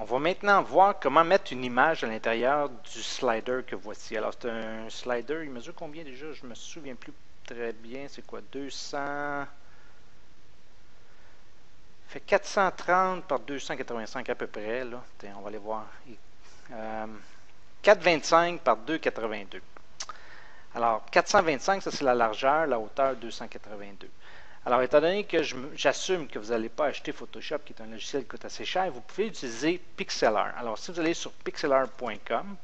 On va maintenant voir comment mettre une image à l'intérieur du slider que voici. Alors, c'est un slider, il mesure combien déjà? Je me souviens plus très bien. C'est quoi? 200... fait 430 par 285 à peu près. Là. On va aller voir. 425 par 282. Alors, 425, ça c'est la largeur, la hauteur 282. Alors, étant donné que j'assume que vous n'allez pas acheter Photoshop, qui est un logiciel qui coûte assez cher, vous pouvez utiliser Pixlr. Alors, si vous allez sur pixlr.com,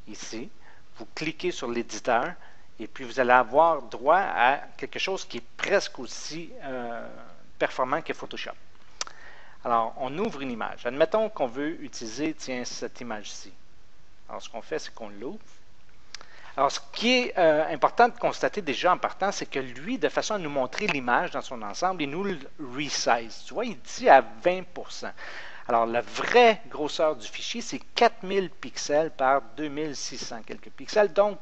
ici, vous cliquez sur l'éditeur, et puis vous allez avoir droit à quelque chose qui est presque aussi performant que Photoshop. Alors, on ouvre une image. Admettons qu'on veut utiliser, tiens, cette image-ci. Alors, ce qu'on fait, c'est qu'on l'ouvre. Alors, ce qui est important de constater déjà en partant, c'est que lui, de façon à nous montrer l'image dans son ensemble, il nous le resize. Tu vois, il dit à 20%. Alors, la vraie grosseur du fichier, c'est 4000 pixels par 2600 quelques pixels. Donc,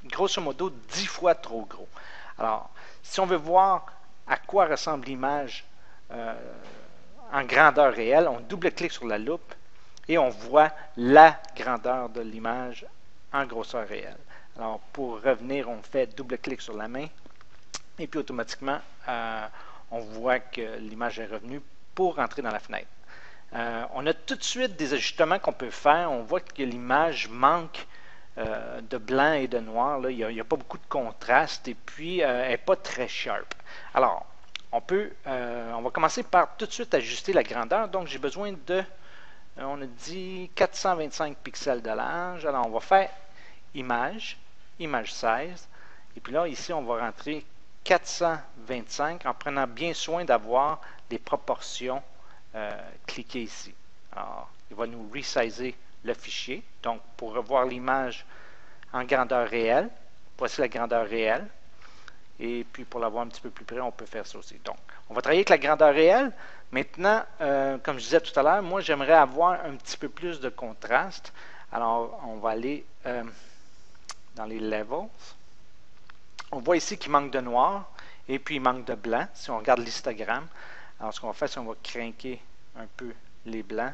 grosso modo, 10 fois trop gros. Alors, si on veut voir à quoi ressemble l'image en grandeur réelle, on double-clique sur la loupe et on voit la grandeur de l'image en grosseur réelle. Alors, pour revenir, on fait double-clic sur la main et puis automatiquement, on voit que l'image est revenue pour rentrer dans la fenêtre. On a tout de suite des ajustements qu'on peut faire. On voit que l'image manque de blanc et de noir. Là. Il n'y a pas beaucoup de contraste et puis elle n'est pas très sharp. Alors, on va commencer par tout de suite ajuster la grandeur. Donc, j'ai besoin de, on a dit 425 pixels de large. Alors, on va faire image, image size. Et puis là, ici, on va rentrer 425 en prenant bien soin d'avoir les proportions cliquées ici. Alors, il va nous resizer le fichier. Donc, pour revoir l'image en grandeur réelle, voici la grandeur réelle. Et puis, pour l'avoir un petit peu plus près, on peut faire ça aussi. Donc, on va travailler avec la grandeur réelle. Maintenant, comme je disais tout à l'heure, moi, j'aimerais avoir un petit peu plus de contraste. Alors, on va aller dans les levels. On voit ici qu'il manque de noir et puis il manque de blanc. Si on regarde l'histogramme, alors ce qu'on va faire, c'est qu'on va crinquer un peu les blancs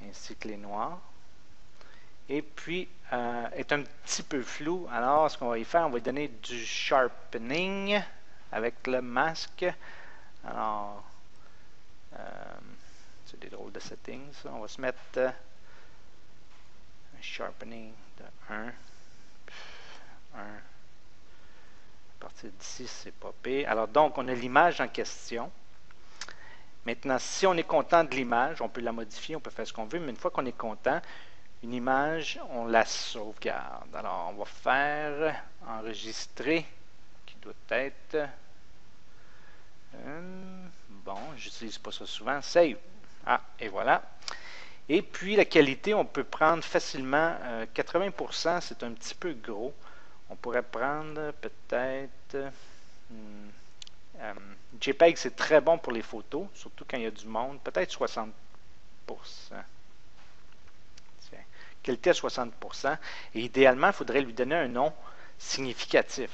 ainsi que les noirs. Et puis, est un petit peu flou. Alors, ce qu'on va y faire, on va lui donner du sharpening avec le masque. Alors, c'est des drôles de settings. Ça. On va se mettre un sharpening de 1. 1. À partir d'ici, c'est pas pire. Alors, donc, on a l'image en question. Maintenant, si on est content de l'image, on peut la modifier, on peut faire ce qu'on veut, mais une fois qu'on est content, une image, on la sauvegarde. Alors, on va faire enregistrer, qui doit être... bon, j'utilise pas ça souvent. Save. Ah, et voilà. Et puis, la qualité, on peut prendre facilement 80%, c'est un petit peu gros. On pourrait prendre peut-être... JPEG, c'est très bon pour les photos, surtout quand il y a du monde. Peut-être 60%. Qualité à 60%. Et idéalement, il faudrait lui donner un nom significatif.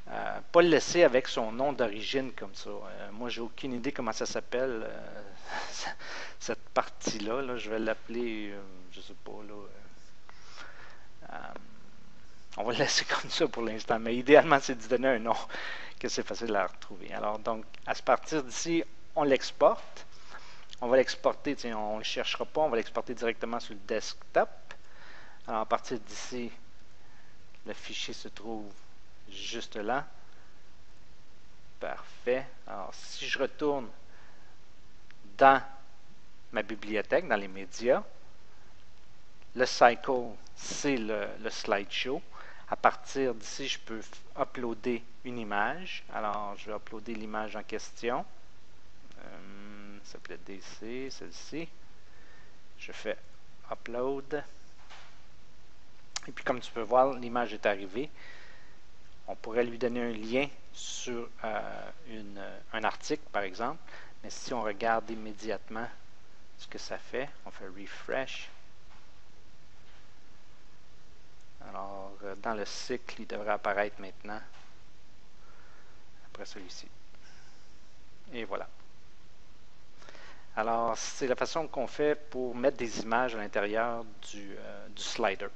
Pas le laisser avec son nom d'origine comme ça. Moi, j'ai aucune idée comment ça s'appelle, cette partie-là. Là, je vais l'appeler, je sais pas, là... on va le laisser comme ça pour l'instant, mais idéalement, c'est de donner un nom que c'est facile à retrouver. Alors, donc, à partir d'ici, on l'exporte. On va l'exporter, on ne le cherchera pas, on va l'exporter directement sur le desktop. Alors, à partir d'ici, le fichier se trouve juste là. Parfait. Alors, si je retourne dans ma bibliothèque, dans les médias, le cycle, c'est le slideshow. À partir d'ici, je peux uploader une image. Alors, je vais uploader l'image en question. Ça s'appelait DC, celle-ci. Je fais Upload. Et puis, comme tu peux voir, l'image est arrivée. On pourrait lui donner un lien sur un article, par exemple. Mais si on regarde immédiatement ce que ça fait, on fait Refresh. Alors, dans le cycle, il devrait apparaître maintenant, après celui-ci. Et voilà. Alors, c'est la façon qu'on fait pour mettre des images à l'intérieur du slider.